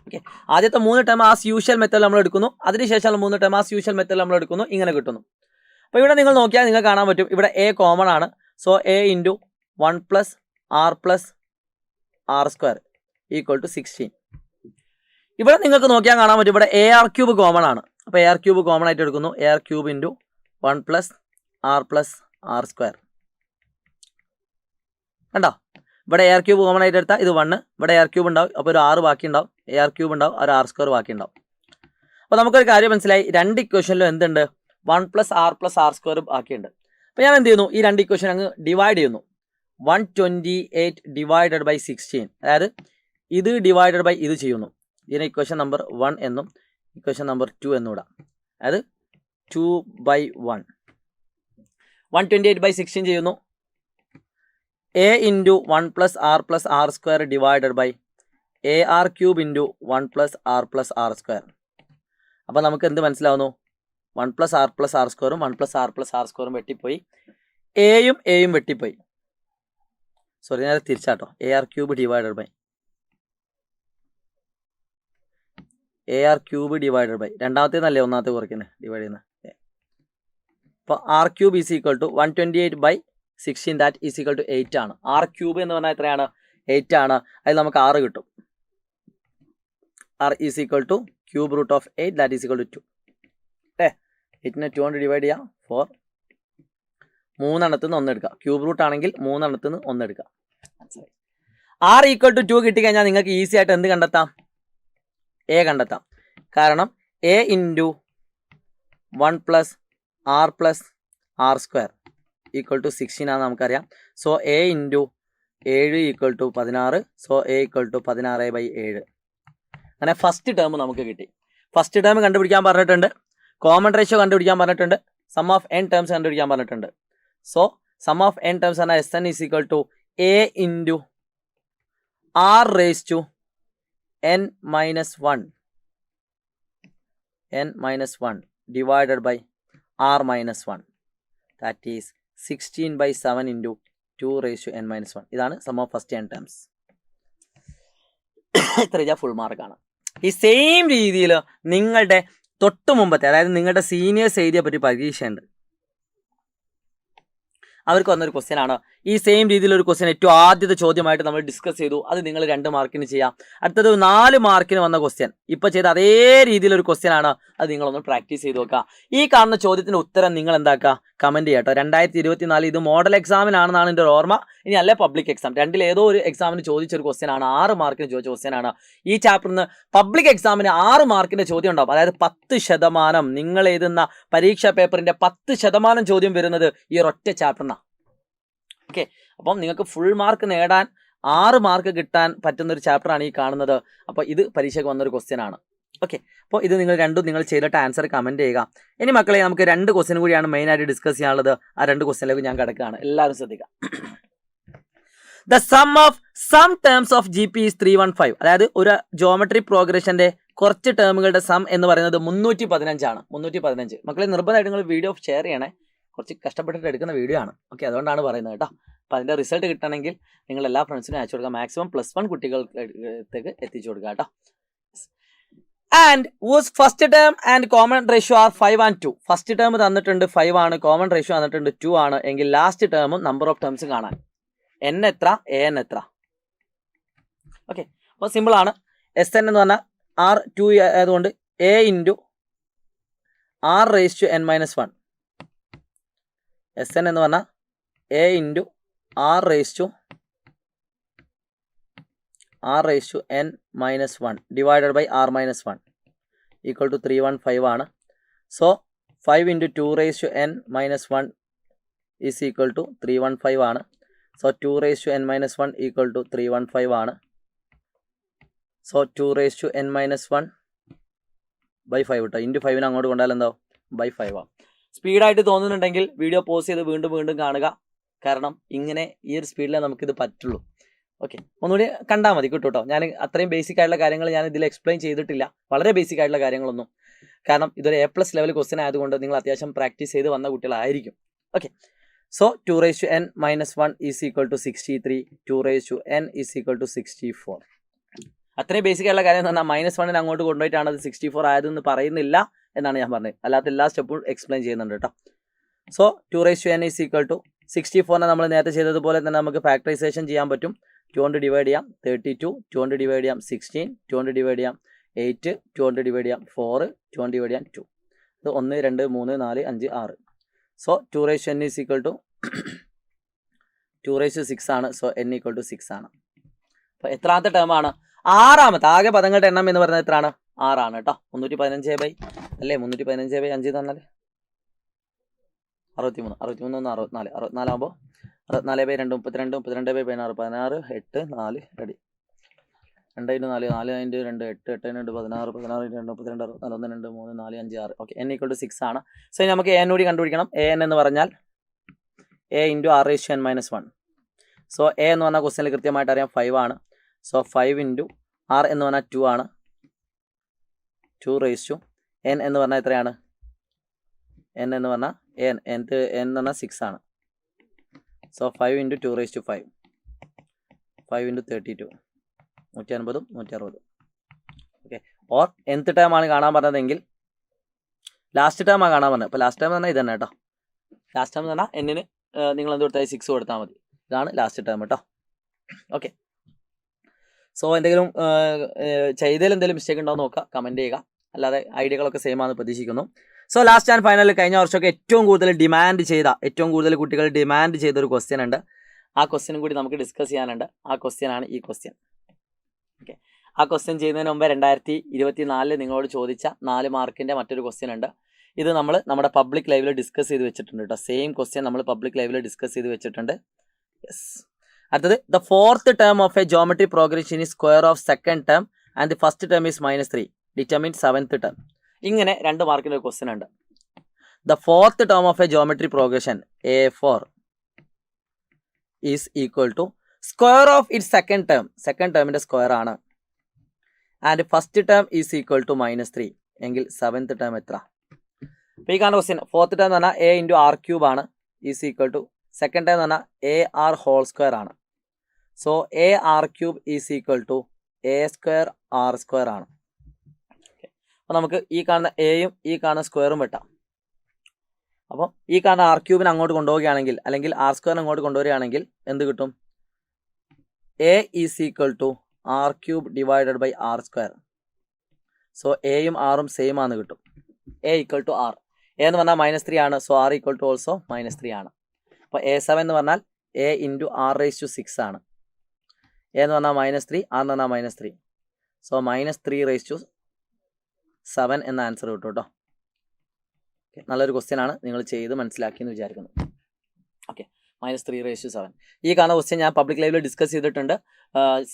ഓക്കെ, ആദ്യത്തെ 3 ടേം ആസ് യൂഷ്വൽ മെത്തേഡ് നമ്മൾ എടുക്കുന്നു. അതിനുശേഷമുള്ള 3 ടേം ആസ് യൂഷ്വൽ മെത്തേഡ് നമ്മൾ എടുക്കുന്നു. ഇങ്ങനെ കിട്ടുന്നു. അപ്പോൾ ഇവിടെ നിങ്ങൾ നോക്കിയാൽ നിങ്ങൾക്ക് കാണാൻ പറ്റും. ഇവിടെ A കോമൺ ആണ്. So A into 1 + R + R square equal to 16. ഇവിടെ നിങ്ങൾക്ക് നോക്കിയാൽ കാണാൻ പറ്റും. ഇവിടെ AR ക്യൂബ് കോമൺ ആണ്. അപ്പോൾ AR ക്യൂബ് കോമൺ ആയിട്ട് എടുക്കുന്നു. AR cube into 1 + R + R square. കണ്ടോ? ഇവിടെ AR ക്യൂബ് കോമൺ ആയിട്ട് എടുത്താൽ ഇത് 1, ഇവിടെ AR ക്യൂബ് ഉണ്ടാവും. അപ്പോൾ ഒരു 6 ബാക്കി ഉണ്ടാവും. AR ക്യൂബ് ഉണ്ടാവും, ഒരു R സ്ക്വയർ ബാക്കി ഉണ്ടാവും. അപ്പോൾ നമുക്കൊരു കാര്യം മനസ്സിലായി. 2 ഇക്വേഷനിലും എന്തുണ്ട്? 1 + R + R സ്ക്വയർ ബാക്കിയുണ്ട്. അപ്പോൾ ഞാൻ എന്ത് ചെയ്യുന്നു? ഈ 2 ഇക്വേഷൻ അങ്ങ് ഡിവൈഡ് ചെയ്യുന്നു. 128 ഡിവൈഡഡ് ബൈ 16. അതായത് ഇത് ഡിവൈഡഡ് ബൈ ഇത് ചെയ്യുന്നു. ഇതിനെ ഇക്വേഷൻ നമ്പർ 1 എന്നും ഇക്വേഷൻ നമ്പർ 2 എന്നും ഇടാം. അതായത് 2/1. 128/16 ചെയ്യുന്നു. A into 1 + R + R square divided by AR cube into 1 + R + R square. അപ്പോൾ നമുക്ക് എന്ത് മനസ്സിലാവുന്നു? 1 + r + r സ്ക്വയറും 1 + r + r സ്ക്വയറും വെട്ടിപ്പോയി, എയും വെട്ടിപ്പോയി. സോറി, നേരെ തിരിച്ചാട്ടോ. AR³ രണ്ടാമത്തേന്നല്ലേ ഒന്നാമത്തെ കുറയ്ക്കുന്നത് ഡിവൈഡ് ചെയ്യുന്നത്. അപ്പോൾ r³ = 128/16, that is equal to 8 ആണ്. r³ എന്ന് പറഞ്ഞാൽ എത്രയാണ്? 8 ആണ്. അതിൽ നമുക്ക് 6 കിട്ടും. r is equal to √8, that is equal to 2 അല്ലേ? 8നെ 2 കൊണ്ട് ഡിവൈഡ് ചെയ്യാം. 4, 3 എണ്ണത്തിൽ നിന്ന് 1 എടുക്കുക. ക്യൂബ് റൂട്ട് ആണെങ്കിൽ 3 എണ്ണത്തിൽ നിന്ന് 1 എടുക്കുക. r = 2 കിട്ടിക്കഴിഞ്ഞാൽ നിങ്ങൾക്ക് ഈസി ആയിട്ട് എന്ത് കണ്ടെത്താം? a കണ്ടെത്താം. കാരണം a × 1 + r + r സ്ക്വയർ = 16 ആണെന്ന് നമുക്കറിയാം. So a × 7 = 16. So a = 16/7. അങ്ങനെ ഫസ്റ്റ് ടേം നമുക്ക് കിട്ടി. ഫസ്റ്റ് ടേം കണ്ടുപിടിക്കാൻ പറഞ്ഞിട്ടുണ്ട്, കോമൺ റേഷ്യോ കണ്ടുപിടിക്കാൻ പറഞ്ഞിട്ടുണ്ട്, സം ഓഫ് n ടേംസ് കണ്ടുപിടിക്കാൻ പറഞ്ഞിട്ടുണ്ട്. So sum of n terms ആണ് Sn = a × r⁻n-1 divided by r-1, that is 16/7 × 2⁻n-1. ഇതാണ് sum of first n terms. ഇത്ര ഫുൾ മാർക്കാണ്. ഈ സെയിം രീതിയിൽ നിങ്ങളുടെ തൊട്ട് മുമ്പത്തെ, അതായത് നിങ്ങളുടെ സീനിയേഴ്സ് എഴുതിയ പറ്റി പരീക്ഷയുണ്ട്, അവർക്ക് വന്നൊരു ക്വസ്റ്റ്യൻ ആണ്. ഈ സെയിം രീതിയിലൊരു ക്വസ്റ്റ്യൻ ഏറ്റവും ആദ്യത്തെ ചോദ്യമായിട്ട് നമ്മൾ ഡിസ്കസ് ചെയ്തു. അത് നിങ്ങൾ 2 മാർക്കിന് ചെയ്യാം. അടുത്തത് 4 മാർക്കിന് വന്ന ക്വസ്റ്റ്യൻ, ഇപ്പോൾ ചെയ്ത അതേ രീതിയിലൊരു ക്വസ്റ്റ്യൻ ആണ്. അത് നിങ്ങളൊന്ന് പ്രാക്ടീസ് ചെയ്ത് നോക്കുക. ഈ കാണുന്ന ചോദ്യത്തിൻ്റെ ഉത്തരം നിങ്ങൾ എന്താക്കുക? കമൻറ്റ് ചെയ്യാം കേട്ടോ. 2024 ഇത് മോഡൽ എക്സാമിനാണെന്നാണ് എൻ്റെ ഒരു ഓർമ്മ. ഇനി അല്ലേ പബ്ലിക് എക്സാം, രണ്ടിൽ ഏതോ ഒരു എക്സാമിന് ചോദിച്ചൊരു ക്വസ്റ്റ്യൻ ആണ്. 6 മാർക്കിന് ചോദിച്ച ക്വസ്റ്റ്യൻ ആണ്. ഈ ചാപ്റ്ററിൽ നിന്ന് പബ്ലിക് എക്സാമിന് 6 മാർക്കിൻ്റെ ചോദ്യം ഉണ്ടാവും. അതായത് 10% നിങ്ങൾ എഴുതുന്ന പരീക്ഷാ പേപ്പറിൻ്റെ 10% ചോദ്യം വരുന്നത് ഈ ഒരൊറ്റ ചാപ്റ്ററിനാണ്. ഓക്കെ, അപ്പം നിങ്ങൾക്ക് ഫുൾ മാർക്ക് നേടാൻ 6 മാർക്ക് കിട്ടാൻ പറ്റുന്നൊരു ചാപ്റ്ററാണ് ഈ കാണുന്നത്. അപ്പോൾ ഇത് പരീക്ഷയ്ക്ക് വന്നൊരു ക്വസ്റ്റ്യൻ ആണ്. ഓക്കെ, അപ്പോൾ ഇത് നിങ്ങൾ രണ്ടും നിങ്ങൾ ചെയ്തിട്ട് ആൻസർ കമൻറ്റ് ചെയ്യുക. ഇനി മക്കളെ, നമുക്ക് 2 ക്വസ്റ്റ്യൻ കൂടിയാണ് മെയിനായിട്ട് ഡിസ്കസ് ചെയ്യാനുള്ളത്. ആ 2 ക്വസ്റ്റ്യനിലേക്ക് ഞാൻ കിടക്കുകയാണ്. എല്ലാവരും ശ്രദ്ധിക്കുക. The sum of some terms of GP is 315. അതായത് ഒരു ജോമെട്രി പ്രോഗ്രഷൻ്റെ കുറച്ച് ടേമുകളുടെ സം എന്ന് പറയുന്നത് 315 ആണ്. 315 മക്കളെ, നിർബന്ധമായിട്ട് നിങ്ങൾ വീഡിയോ ഷെയർ ചെയ്യണേ. കുറച്ച് കഷ്ടപ്പെട്ടിട്ട് എടുക്കുന്ന വീഡിയോ ആണ്. ഓക്കെ, അതുകൊണ്ടാണ് പറയുന്നത് കേട്ടോ. അപ്പോൾ അതിൻ്റെ റിസൾട്ട് കിട്ടണമെങ്കിൽ നിങ്ങൾ എല്ലാ ഫ്രണ്ട്സിനും അയച്ചു കൊടുക്കുക. മാക്സിമം +1 കുട്ടികൾക്ക് എത്തിച്ചു കൊടുക്കുക കേട്ടോ. And whose first term and common ratio are 5 and 2. First term തന്നിട്ടുണ്ട് 5 ആണ്, കോമൺ റേഷ്യോ തന്നിട്ടുണ്ട് 2 ആണ്. എങ്കിൽ ലാസ്റ്റ് ടേമും നമ്പർ ഓഫ് ടേംസും കാണാൻ n എത്ര, an എത്ര. ഓക്കെ, അപ്പോൾ സിമ്പിളാണ്. Sn എന്ന് പറഞ്ഞാൽ r2 ആയതുകൊണ്ട് a × r⁻n-1. Sn എന്ന് പറഞ്ഞാൽ a × r⁻n-1 divided by r-1 = 315 ആണ്. So 5 × 2⁻n-1 is equal to 315 ആണ്. സോ 2⁻n-1 = 315 ആണ്. സോ 2⁻n-1 / 5 കേട്ടോ. × 5 അങ്ങോട്ട് കൊണ്ടാൽ എന്താവും? /5 ആണ്. സ്പീഡായിട്ട് തോന്നുന്നുണ്ടെങ്കിൽ വീഡിയോ പോസ് ചെയ്ത് വീണ്ടും കാണുക. കാരണം ഇങ്ങനെ ഈ ഒരു സ്പീഡിലേ നമുക്കിത് പറ്റുള്ളൂ. ഓക്കെ, ഒന്നുകൂടി കണ്ടാൽ മതി കേട്ടോ. ഞാൻ അത്രയും ബേസിക് ആയിട്ടുള്ള കാര്യങ്ങൾ ഞാൻ ഇതിൽ എക്സ്പ്ലെയിൻ ചെയ്തിട്ടില്ല, വളരെ ബേസിക് ആയിട്ടുള്ള കാര്യങ്ങളൊന്നും. കാരണം ഇതൊരു A+ ലെവൽ ക്വസ്റ്റ്യൻ ആയതുകൊണ്ട് നിങ്ങൾ അത്യാവശ്യം പ്രാക്ടീസ് ചെയ്ത് വന്ന കുട്ടികളായിരിക്കും. Okay, so 2⁻n-1 is equal to 63, 2⁻n is equal to 64. അത്രയും ബേസിക് ആയിട്ടുള്ള കാര്യം എന്ന് പറഞ്ഞാൽ -1 അങ്ങോട്ട് കൊണ്ടുപോയിട്ടാണ് അത് 64 ആയതെന്ന് പറയുന്നില്ല എന്നാണ് ഞാൻ പറഞ്ഞത്. അല്ലാത്ത എല്ലാ സ്റ്റെപ്പും എക്സ്പ്ലെയിൻ ചെയ്യുന്നുണ്ട് കേട്ടോ. So 2⁻n is equal to 64നെ നമ്മൾ നേരത്തെ ചെയ്തതുപോലെ തന്നെ നമുക്ക് ഫാക്ടറൈസേഷൻ ചെയ്യാൻ പറ്റും. 2 കൊണ്ട് ഡിവൈഡ് ചെയ്യാം 32, 2 കൊണ്ട് ഡിവൈഡ് ചെയ്യാം 16, 2 കൊണ്ട് ഡിവൈഡ് ചെയ്യാം 8, 2 കൊണ്ട് ഡിവൈഡ് ചെയ്യാം 4, 2 കൊണ്ട് ഡിവൈഡ് ചെയ്യാം 2. ഇത് 1, 2, 3, 4, 5, 6. So 2⁻n is equal to 2⁻6 ആണ്. സോ n ഈക്വൽ ടു 6 ആണ്. അപ്പോൾ എത്രാമത്തെ ടേമാണ്? 6ാമത്തെ. ആകെ പദങ്ങളുടെ എണ്ണം എന്ന് പറയുന്നത് എത്രയാണ്? 6 ആണ് കേട്ടോ. 315 അല്ലേ, 315/5 എന്ന് പറഞ്ഞാൽ 63, 63 1 64, 64 ആകുമ്പോൾ 64/2 32, 32/16 16, 8, 4 റെഡി. 2 × 4, 4 × 2 8, 8 × 2 16, 16 × 2 32, 64, 1 2 3 4 5 6. ഓക്കെ, n = 6 ആണ്. സോ നമുക്ക് an കൂടി കണ്ടുപിടിക്കണം. an എന്ന് പറഞ്ഞാൽ a × r⁻n-1. സോ a എന്ന് പറഞ്ഞാൽ ക്വസ്റ്റ്യനിൽ കൃത്യമായിട്ട് അറിയാം 5 ആണ്. സോ 5 × r എന്ന് പറഞ്ഞാൽ 2 ആണ്. 2⁻n എൻ എന്ന് പറഞ്ഞാൽ എത്രയാണ്? എൻ എന്ന് പറഞ്ഞാൽ എൻ എന്ന് പറഞ്ഞാൽ 6 ആണ്. So 5 × 2⁵. 5 × 32 150 160. Okay. Or nth term ആണ് കാണാൻ പറഞ്ഞതെങ്കിൽ ലാസ്റ്റ് ടേം ആണ് കാണാൻ പറഞ്ഞത്. അപ്പോൾ ലാസ്റ്റ് ടേം എന്ന് പറഞ്ഞാൽ ഇത് തന്നെ കേട്ടോ. ലാസ്റ്റ് ടേം എന്ന് പറഞ്ഞാൽ എന്നിന് നിങ്ങൾ എന്ത് കൊടുത്താൽ 6 കൊടുത്താൽ മതി. ഇതാണ് ലാസ്റ്റ് ടേം കേട്ടോ. ഓക്കെ. സോ എന്തെങ്കിലും ചെയ്തതിൽ എന്തെങ്കിലും മിസ്റ്റേക്ക് ഉണ്ടോ എന്ന് നോക്കുക, കമൻറ്റ് ചെയ്യുക. അല്ലാതെ ഐഡിയകളൊക്കെ സെയിം ആണെന്ന് പ്രതീക്ഷിക്കുന്നു. സോ ലാസ്റ്റ് ആൻഡ് ഫൈനലിൽ കഴിഞ്ഞ വർഷമൊക്കെ ഏറ്റവും കൂടുതൽ കുട്ടികൾ ഡിമാൻഡ് ചെയ്ത ഒരു ക്വസ്റ്റ്യൻ ഉണ്ട്. ആ ക്വസ്റ്റ്യനും കൂടി നമുക്ക് ഡിസ്കസ് ചെയ്യാനുണ്ട്. ആ ക്വസ്റ്റ്യൻ ആണ് ഈ ക്വസ്റ്റ്യൻ. ഓക്കെ. ആ ക്വസ്റ്റ്യൻ ചെയ്യുന്നതിന് മുമ്പ് 2024 നിങ്ങളോട് ചോദിച്ച 4 മാർക്കിൻ്റെ മറ്റൊരു ക്വസ്റ്റ്യൻ ഉണ്ട്. ഇത് നമ്മൾ നമ്മുടെ പബ്ലിക് ലൈവിൽ ഡിസ്കസ് ചെയ്ത് വെച്ചിട്ടുണ്ട് കേട്ടോ. സെയിം ക്വസ്റ്റ്യൻ നമ്മൾ പബ്ലിക് ലൈവിൽ ഡിസ്കസ് ചെയ്ത് വെച്ചിട്ടുണ്ട്. യെസ്. അടുത്തത്, the fourth term of a geometry progression is square of second term and the first term is -3. Determine 7th term. ഇങ്ങനെ 2 മാർക്കിൻ്റെ ഒരു ക്വസ്റ്റ്യൻ ഉണ്ട്. The fourth term of a geometry progression A4 is equal to square of it second ടേമിൻ്റെ സ്ക്വയർ ആണ്. And first term is equal to -3 എങ്കിൽ 7th ടേം എത്ര? അപ്പോൾ ഈ കാണുന്ന ക്വസ്റ്റ്യൻ ഫോർത്ത് ടേം എന്ന് പറഞ്ഞാൽ A × R³ ആണ്. Is equal to second term എന്ന് പറഞ്ഞാൽ AR² ആണ്. So AR³ is equal to A² R² ആണ്. അപ്പോൾ നമുക്ക് ഈ കാണുന്ന എയും ഈ കാണുന്ന സ്ക്വയറും വെട്ടാം. അപ്പം ഈ കാണുന്ന R³ അങ്ങോട്ട് കൊണ്ടുപോവുകയാണെങ്കിൽ അല്ലെങ്കിൽ R² അങ്ങോട്ട് കൊണ്ടുവരികയാണെങ്കിൽ എന്ത് കിട്ടും? A is equal to R³ divided by R². So എയും ആറും സെയിം ആണെന്ന് കിട്ടും. A equal to R. A എന്ന് പറഞ്ഞാൽ -3 ആണ്. So R equal to also -3 ആണ്. അപ്പോൾ A7 എന്ന് പറഞ്ഞാൽ A × R⁶ ആണ്. A എന്ന് പറഞ്ഞാൽ -3, R എന്ന് പറഞ്ഞാൽ -3. സോ -3�7 എന്ന ആൻസർ കിട്ടും കേട്ടോ. നല്ലൊരു ക്വസ്റ്റ്യൻ ആണ്, നിങ്ങൾ ചെയ്ത് മനസ്സിലാക്കിയെന്ന് വിചാരിക്കുന്നു. ഓക്കെ. -3�7. ഈ കാണുന്ന ക്വസ്റ്റ്യൻ ഞാൻ പബ്ലിക് ലൈവിൽ ഡിസ്കസ് ചെയ്തിട്ടുണ്ട്.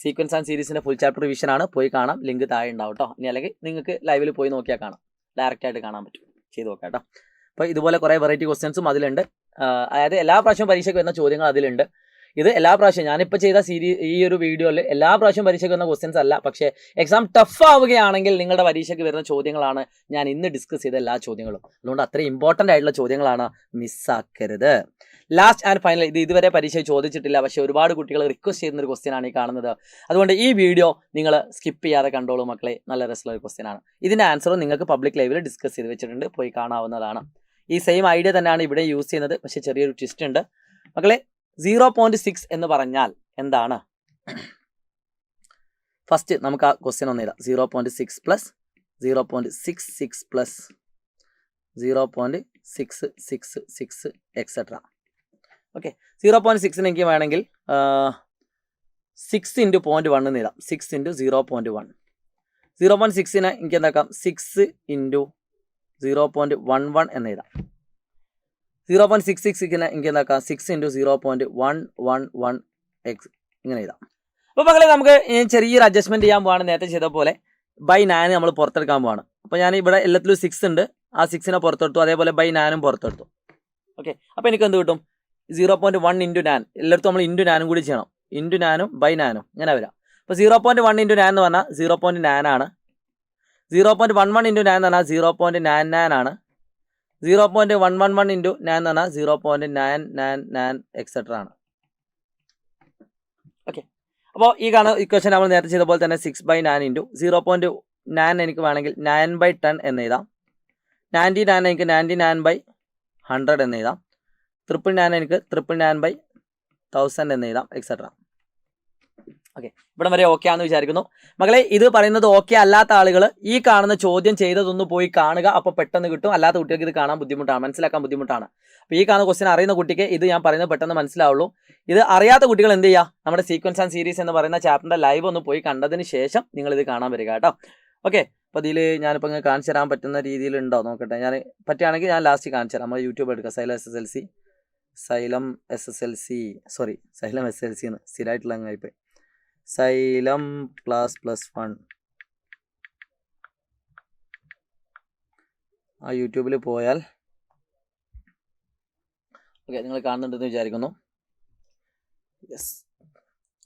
സീക്വൻസ് ആൻഡ് സീരീസിൻ്റെ ഫുൾ ചാപ്റ്റർ റിവിഷൻ ആണ്. പോയി കാണാം, ലിങ്ക് താഴെ ഉണ്ടാവും കേട്ടോ. ഇനി അല്ലെങ്കിൽ നിങ്ങൾക്ക് ലൈവിൽ പോയി നോക്കിയാൽ കാണാം, ഡയറക്റ്റായിട്ട് കാണാൻ പറ്റും. ചെയ്ത് നോക്കാം കേട്ടോ. അപ്പോൾ ഇതുപോലെ കുറേ വെറൈറ്റി ക്വസ്റ്റ്യൻസും അതിലുണ്ട്. അതായത് എല്ലാ പ്രാവശ്യവും പരീക്ഷയ്ക്ക് വരുന്ന ചോദ്യങ്ങൾ അതിലുണ്ട്. ഇത് എല്ലാ പ്രാവശ്യം ഞാനിപ്പോൾ ചെയ്ത ഈ ഒരു വീഡിയോയിൽ എല്ലാ പ്രാവശ്യവും പരീക്ഷയ്ക്ക് വരുന്ന ക്വസ്റ്റ്യൻസ് അല്ല. പക്ഷേ എക്സാം ടഫ് ആവുകയാണെങ്കിൽ നിങ്ങളുടെ പരീക്ഷയ്ക്ക് വരുന്ന ചോദ്യങ്ങളാണ് ഞാൻ ഇന്ന് ഡിസ്കസ് ചെയ്ത എല്ലാ ചോദ്യങ്ങളും. അതുകൊണ്ട് അത്രയും ഇമ്പോർട്ടൻ്റ് ആയിട്ടുള്ള ചോദ്യങ്ങളാണ്, മിസ്സാക്കരുത്. ലാസ്റ്റ് ആൻഡ് ഫൈനൽ, ഇത് ഇതുവരെ പരീക്ഷ ചോദിച്ചിട്ടില്ല, പക്ഷേ ഒരുപാട് കുട്ടികൾ റിക്വസ്റ്റ് ചെയ്യുന്ന ഒരു ക്വസ്റ്റ്യൻ ആണ് ഈ കാണുന്നത്. അതുകൊണ്ട് ഈ വീഡിയോ നിങ്ങൾ സ്കിപ്പ് ചെയ്യാതെ കണ്ടോളൂ മക്കളെ. നല്ല രസമുള്ള ഒരു ക്വസ്റ്റ്യൻ ആണ്. ഇതിൻ്റെ ആൻസറും നിങ്ങൾക്ക് പബ്ലിക് ലൈവിൽ ഡിസ്കസ് ചെയ്ത് വെച്ചിട്ടുണ്ട്, പോയി കാണാവുന്നതാണ്. ഈ സെയിം ഐഡിയ തന്നെയാണ് ഇവിടെ യൂസ് ചെയ്യുന്നത്, പക്ഷേ ചെറിയൊരു ട്വിസ്റ്റ് ഉണ്ട് മക്കളെ. 0.6 എന്ന് പറഞ്ഞാൽ എന്താണ്? ഫസ്റ്റ് നമുക്ക് ആ ക്വസ്റ്റ്യൻ ഒന്ന് എഴുതാം. 0.6 പ്ലസ് 0.66 പ്ലസ് 0.666 എക്സെട്ര. ഓക്കെ. 0.6 എനിക്ക് വേണമെങ്കിൽ 6 × 0.1 എന്ന് എഴുതാം. 6 × 0.1. 0.6നെ എനിക്ക് എന്താക്കാം? 6 × 0.11 എന്ന് എഴുതാം. 0.66നെ എനിക്ക് എന്താക്കാം? 6 × 0.111x ഇങ്ങനെ എഴുതാം. അപ്പോൾ മക്കളെ നമുക്ക് ചെറിയൊരു അഡ്ജസ്റ്റ്മെൻറ്റ് ചെയ്യാൻ പോവാണ്. നേരത്തെ ചെയ്ത പോലെ /9 നമ്മൾ പുറത്തെടുക്കാൻ പോവാണ്. അപ്പോൾ ഞാൻ ഇവിടെ എല്ലാത്തിലും 6 ഉണ്ട്, ആ 6നെ പുറത്തെടുത്തു. അതേപോലെ /9ഉം പുറത്തെടുത്തു. ഓക്കെ. അപ്പോൾ എനിക്ക് എന്ത് കിട്ടും? 0.1 × 9. എല്ലായിടത്തും നമ്മൾ × 9 കൂടി ചെയ്യണം. × 9ഉം /9ഉം ഇങ്ങനെ വരാം. അപ്പോൾ 0.1 × 9 എന്ന് പറഞ്ഞാൽ 0.9 ആണ്. 0.11 × 9 എന്ന് പറഞ്ഞാൽ 0.99 ആണ്. 0.111 × 9 എന്ന് പറഞ്ഞാൽ 0.999 എക്സെട്ര ആണ്. ഓക്കെ. അപ്പോൾ ഈ കാണുന്ന ഇക്വേഷൻ നമ്മൾ നേരത്തെ ചെയ്ത പോലെ തന്നെ 6/9 × 0.9 എനിക്ക് വേണമെങ്കിൽ 9/10 എന്ന് എഴുതാം. 99 എനിക്ക് 99/100 എന്ന് എഴുതാം. 999 എനിക്ക് 999/1000 എന്ന് എഴുതാം, എക്സെട്ര. ഓക്കെ. ഇവിടെ വരെ ഓക്കെ ആണെന്ന് വിചാരിക്കുന്നു മക്കളെ. ഇത് പറയുന്നത് ഓക്കെ അല്ലാത്ത ആളുകൾ ഈ കാണുന്ന ചോദ്യം ചെയ്തതൊന്ന് പോയി കാണുക. അപ്പോൾ പെട്ടെന്ന് കിട്ടും. അല്ലാത്ത കുട്ടികൾക്ക് ഇത് കാണാൻ ബുദ്ധിമുട്ടാണ്, മനസ്സിലാക്കാൻ ബുദ്ധിമുട്ടാണ്. അപ്പോൾ ഈ കാണുന്ന ക്വസ്റ്റ്യൻ അറിയുന്ന കുട്ടിക്ക് ഇത് ഞാൻ പറയുന്നത് പെട്ടെന്ന് മനസ്സിലാവുള്ളൂ. ഇത് അറിയാത്ത കുട്ടികൾ എന്ത് ചെയ്യുക? നമ്മുടെ സീക്വൻസ് ആൻഡ് സീരീസ് എന്ന് പറയുന്ന ചാപ്റ്ററിൻ്റെ ലൈവ് ഒന്ന് പോയി കണ്ടതിന് ശേഷം നിങ്ങളിത് കാണാൻ വരിക കേട്ടോ. ഓക്കെ. അപ്പോൾ ഇതിൽ ഞാനിപ്പോൾ ഇങ്ങനെ കാണിച്ചു തരാൻ പറ്റുന്ന രീതിയിലുണ്ടോ നോക്കട്ടെ. ഞാൻ പറ്റുകയാണെങ്കിൽ ഞാൻ ലാസ്റ്റ് കാണിച്ചു തരാം. നമ്മൾ യൂട്യൂബ് എടുക്കുക. സൈലം SSLC എന്ന് സ്ഥിരമായിട്ടുള്ള അങ്ങായിപ്പോയി. സൈലം ++1 ആ യൂട്യൂബിൽ പോയാൽ ഓക്കെ നിങ്ങൾ കാണുന്നുണ്ടെന്ന് വിചാരിക്കുന്നു. യെസ്.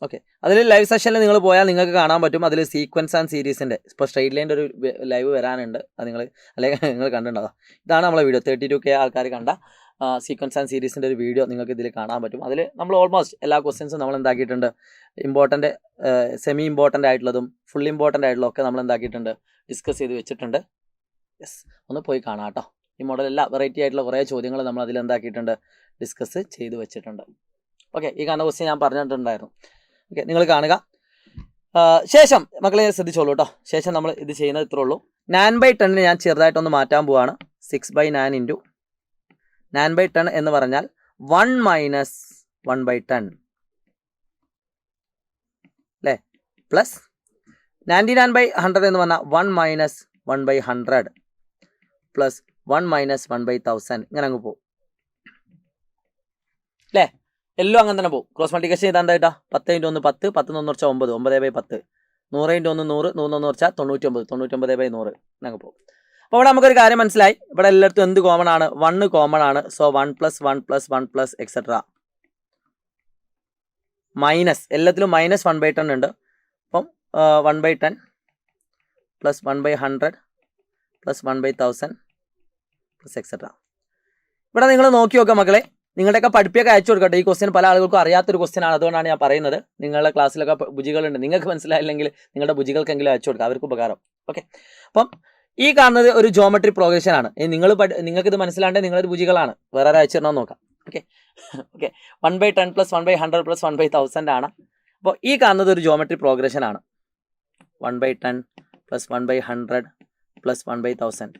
ഓക്കെ, അതിൽ ലൈവ് സെഷനിൽ നിങ്ങൾ പോയാൽ നിങ്ങൾക്ക് കാണാൻ പറ്റും. അതിൽ സീക്വൻസ് ആൻഡ് സീരീസിൻ്റെ ഇപ്പോൾ സ്ട്രെയിറ്റ് ലൈൻ്റെ ഒരു ലൈവ് വരാനുണ്ട്. അത് അല്ലെങ്കിൽ നിങ്ങൾ കണ്ടിട്ടുണ്ടോ? ഇതാണ് നമ്മളെ വീഡിയോ 32K ആൾക്കാർ കണ്ട സീക്വൻസ് ആൻഡ് സീരീസിൻ്റെ ഒരു വീഡിയോ നിങ്ങൾക്ക് ഇതിൽ കാണാൻ പറ്റും. അതിൽ നമ്മൾ ഓൾമോസ്റ്റ് എല്ലാ ക്വസ്റ്റ്യൻസും നമ്മൾ എന്താക്കിയിട്ടുണ്ട്, ഇമ്പോർട്ടൻ്റ്, സെമി ഇമ്പോർട്ടൻ്റ് ആയിട്ടുള്ളതും ഫുൾ ഇമ്പോർട്ടൻ്റ് ആയിട്ടുള്ളതും ഒക്കെ നമ്മൾ എന്താക്കിയിട്ടുണ്ട്, ഡിസ്കസ് ചെയ്ത് വെച്ചിട്ടുണ്ട്. യെസ്, ഒന്ന് പോയി കാണാം കേട്ടോ. ഈ മോഡലെല്ലാം വെറൈറ്റി ആയിട്ടുള്ള കുറേ ചോദ്യങ്ങൾ നമ്മൾ അതിൽ എന്താക്കിയിട്ടുണ്ട്, ഡിസ്കസ് ചെയ്ത് വെച്ചിട്ടുണ്ട്. ഓക്കെ, ഈ കാണുന്ന ക്വസ്റ്റ്യൻ ഞാൻ പറഞ്ഞിട്ടുണ്ടായിരുന്നു. ഓക്കെ, നിങ്ങൾ കാണുക. ശേഷം മക്കളെ ശ്രദ്ധിച്ചോളൂ കേട്ടോ. ശേഷം നമ്മൾ ഇത് ചെയ്യുന്നത് ഇത്രേ ഉള്ളൂ. 9/10 ഞാൻ ചെറുതായിട്ടൊന്ന് മാറ്റാൻ പോവാണ്. 6/9 ഇൻറ്റു 9/10 എന്ന് പറഞ്ഞാൽ 1 മൈനസ് 1/10 അല്ലേ, പ്ലസ് 99/100 എന്ന് പറഞ്ഞാൽ 1 മൈനസ് 1/100 പ്ലസ് 1 മൈനസ് 1/1000. ഇങ്ങനെ അങ്ങ് പോകും അല്ലേ? എല്ലാം അങ്ങനെ തന്നെ പോകും. ക്രോസ് മൾട്ടിപ്ലിക്കേഷൻ ചെയ്താൽ എന്തായിട്ടാ, 10 × 1 10, 10 1 കുറച്ചാൽ 9, 9/10, 100 × 1 100, 100 1 കുറച്ചാൽ 99, 99/100 അങ്ങനെ പോകും. അപ്പോൾ ഇവിടെ നമുക്കൊരു കാര്യം മനസ്സിലായി. ഇവിടെ എല്ലായിടത്തും എന്ത് കോമൺ ആണ്? 1 കോമൺ ആണ്. സോ 1 + 1 + 1 + എക്സെട്ര മൈനസ്, എല്ലാത്തിലും മൈനസ് 1/10 ഉണ്ട്. അപ്പം 1/10 പ്ലസ് 1/100 പ്ലസ് 1/1000 പ്ലസ് എക്സെട്ര. ഇവിടെ നിങ്ങൾ നോക്കി നോക്കുക മക്കളെ, നിങ്ങളുടെയൊക്കെ പഠിപ്പിയൊക്കെ അയച്ചു കൊടുക്കട്ടെ. ഈ ക്വസ്റ്റ്യൻ പല ആളുകൾക്കും അറിയാത്തൊരു ക്വസ്റ്റ്യൻ ആണ്. അതുകൊണ്ടാണ് ഞാൻ പറയുന്നത്. നിങ്ങളുടെ ക്ലാസ്സിലൊക്കെ ബുജികളുണ്ട്, നിങ്ങൾക്ക് മനസ്സിലായില്ലെങ്കിൽ നിങ്ങളുടെ ബുജികൾക്കെങ്കിലും അയച്ചു കൊടുക്കുക, അവർക്ക് ഉപകാരം. ഓക്കെ, അപ്പം ഈ കാണുന്നത് ഒരു ജോമെട്രി പ്രോഗ്രഷൻ ആണ്. നിങ്ങൾക്ക് ഇത് മനസ്സിലാണ്ട് നിങ്ങളൊരു ബുജികളാണ്, വേറെ അയച്ചു തരണമെന്ന് നോക്കാം. ഓക്കെ ഓക്കെ, 1/10 പ്ലസ് 1/100 പ്ലസ് 1/1000 ആണ്. അപ്പോൾ ഈ കാണുന്നത് ഒരു ജോമെട്രി പ്രോഗ്രഷൻ ആണ്. 1/10 പ്ലസ് 1/100 പ്ലസ് 1/1000.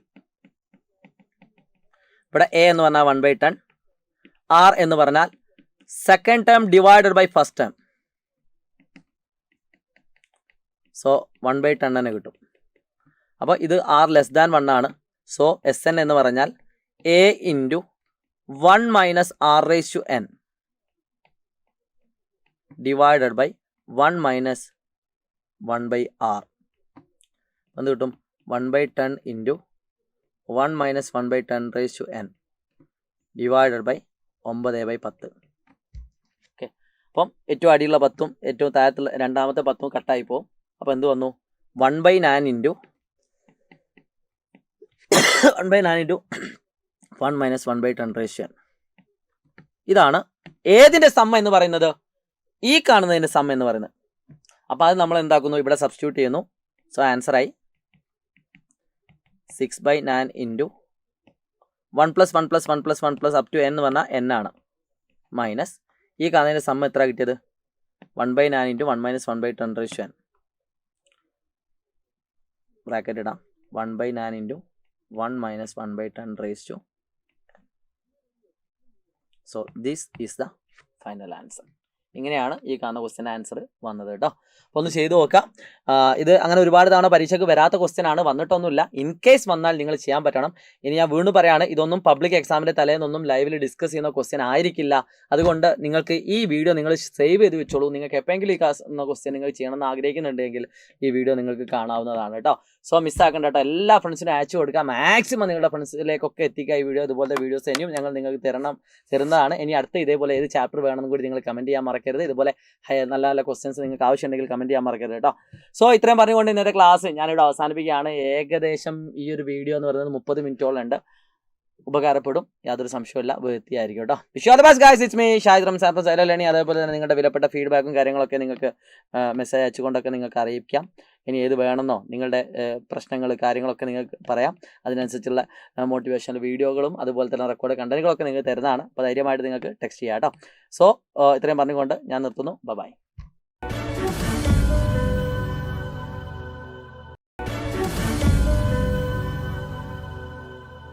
ഇവിടെ എ എന്ന് പറഞ്ഞാൽ 1/10, ആർ എന്ന് പറഞ്ഞാൽ second term divided by first term. So 1/10 തന്നെ കിട്ടും. അപ്പോൾ ഇത് ആർ <1 ആണ്. സോ SN എന്ന് പറഞ്ഞാൽ A into 1 minus r⁻n divided by 1 minus 1/r. എന്ത് കിട്ടും? 1/10 into 1 minus 1/10⁻n divided by 9/10. Okay, അപ്പം ഏറ്റവും അടിയുള്ള 10ഉം ഏറ്റവും താഴത്തുള്ള രണ്ടാമത്തെ 10ഉം കട്ടായി പോകും. അപ്പോൾ എന്ത് വന്നു? 1/9 ഇൻറ്റു 1 മൈനസ് 1/10⁻n. ഇതാണ് ഏതിൻ്റെ സം എന്ന് പറയുന്നത്? ഈ കാണുന്നതിൻ്റെ സം എന്ന് പറയുന്നത്. അപ്പോൾ അത് നമ്മൾ എന്താക്കുന്നു? ഇവിടെ സബ്സ്റ്റിറ്റ്യൂട്ട് ചെയ്യുന്നു. സോ ആൻസറായി 6/9 ഇൻറ്റു 1 + 1 + 1 + 1 + അപ് ടു n എന്ന് പറഞ്ഞാൽ n ആണ്, മൈനസ് ഈ കാണുന്നതിൻ്റെ സം എത്ര കിട്ടിയത്? 1/9 ഇൻറ്റു 1 മൈനസ് 1/10⁻n. ബ്രാക്കറ്റ് ഇടാം. 1/9 into 1 minus 1/10⁻n. So this is the final answer. ഇങ്ങനെയാണ് ഈ കാണുന്ന ക്വസ്റ്റ്യൻ ആൻസർ വന്നത് കേട്ടോ. അപ്പോൾ ഒന്ന് ചെയ്തു നോക്കാം. ഇത് അങ്ങനെ ഒരുപാട് തവണ പരീക്ഷയ്ക്ക് വരാത്ത ക്വസ്റ്റ്യൻ ആണ്, വന്നിട്ടൊന്നുമില്ല. ഇൻ കേസ് വന്നാൽ നിങ്ങൾ ചെയ്യാൻ പറ്റണം. ഇനി ഞാൻ വീണ്ടും പറയാണ്, ഇതൊന്നും പബ്ലിക് എക്സാമിൻ്റെ തലേന്നൊന്നും ലൈവിൽ ഡിസ്കസ് ചെയ്യുന്ന ക്വസ്റ്റ്യൻ ആയിരിക്കില്ല. അതുകൊണ്ട് നിങ്ങൾക്ക് ഈ വീഡിയോ നിങ്ങൾ സേവ് ചെയ്ത് വെച്ചോളൂ. നിങ്ങൾക്ക് എപ്പോഴെങ്കിലും ഈ ക്വസ്റ്റ്യൻ നിങ്ങൾ ചെയ്യണമെന്ന് ആഗ്രഹിക്കുന്നുണ്ടെങ്കിൽ ഈ വീഡിയോ നിങ്ങൾക്ക് കാണാവുന്നതാണ് കേട്ടോ. സോ മിസ്സാക്കണ്ട കേട്ടോ. എല്ലാ ഫ്രണ്ട്സിനും അയച്ചു കൊടുക്കുക. മാക്സിമം നിങ്ങളുടെ ഫ്രണ്ട്സിലേക്കൊക്കെ എത്തിക്കുക ഈ വീഡിയോ. ഇതുപോലത്തെ വീഡിയോസ് ഇനിയും ഞങ്ങൾ നിങ്ങൾക്ക് തരുന്നതാണ്. ഇനി അടുത്ത ഇതേപോലെ ഏത് ചാപ്റ്റർ വേണമെന്നും കൂടി നിങ്ങൾ കമൻറ്റ് ചെയ്യാൻ മറക്കരുത്. ഇതുപോലെ നല്ല നല്ല ക്വസ്റ്റ്യൻസ് നിങ്ങൾക്ക് ആവശ്യമുണ്ടെങ്കിൽ കമൻറ്റ് ചെയ്യാൻ മറക്കരുത് കേട്ടോ. സോ ഇത്രയും പറഞ്ഞുകൊണ്ട് ഇന്നത്തെ ക്ലാസ് ഞാനിവിടെ അവസാനിപ്പിക്കുകയാണ്. ഏകദേശം ഈ ഒരു വീഡിയോ എന്ന് പറയുന്നത് 30 മിനിറ്റോളം ഉണ്ട്. ഉപകാരപ്പെടും, യാതൊരു സംശയമില്ല. വൃത്തിയായിരിക്കും കേട്ടോ. Wish you all the best guys. It's me Shahid Ramzan from silent learning. അതേപോലെ തന്നെ നിങ്ങളുടെ വിലപ്പെട്ട ഫീഡ്ബാക്കും കാര്യങ്ങളൊക്കെ നിങ്ങൾക്ക് മെസ്സേജ് അയച്ചുകൊണ്ടൊക്കെ നിങ്ങൾക്ക് അറിയിക്കാം. ഇനി ഏത് വേണമെന്നോ നിങ്ങളുടെ പ്രശ്നങ്ങൾ കാര്യങ്ങളൊക്കെ നിങ്ങൾക്ക് പറയാം. അതിനനുസരിച്ചുള്ള മോട്ടിവേഷണൽ വീഡിയോകളും അതുപോലെ തന്നെ റെക്കോർഡ് കണ്ടന്റുകളൊക്കെ നിങ്ങൾക്ക് തരുന്നതാണ്. അപ്പോൾ ധൈര്യമായിട്ട് നിങ്ങൾക്ക് ടെക്സ്റ്റ് ചെയ്യാം കേട്ടോ. സോ ഇത്രയും പറഞ്ഞുകൊണ്ട് ഞാൻ നിർത്തുന്നു. ബൈ.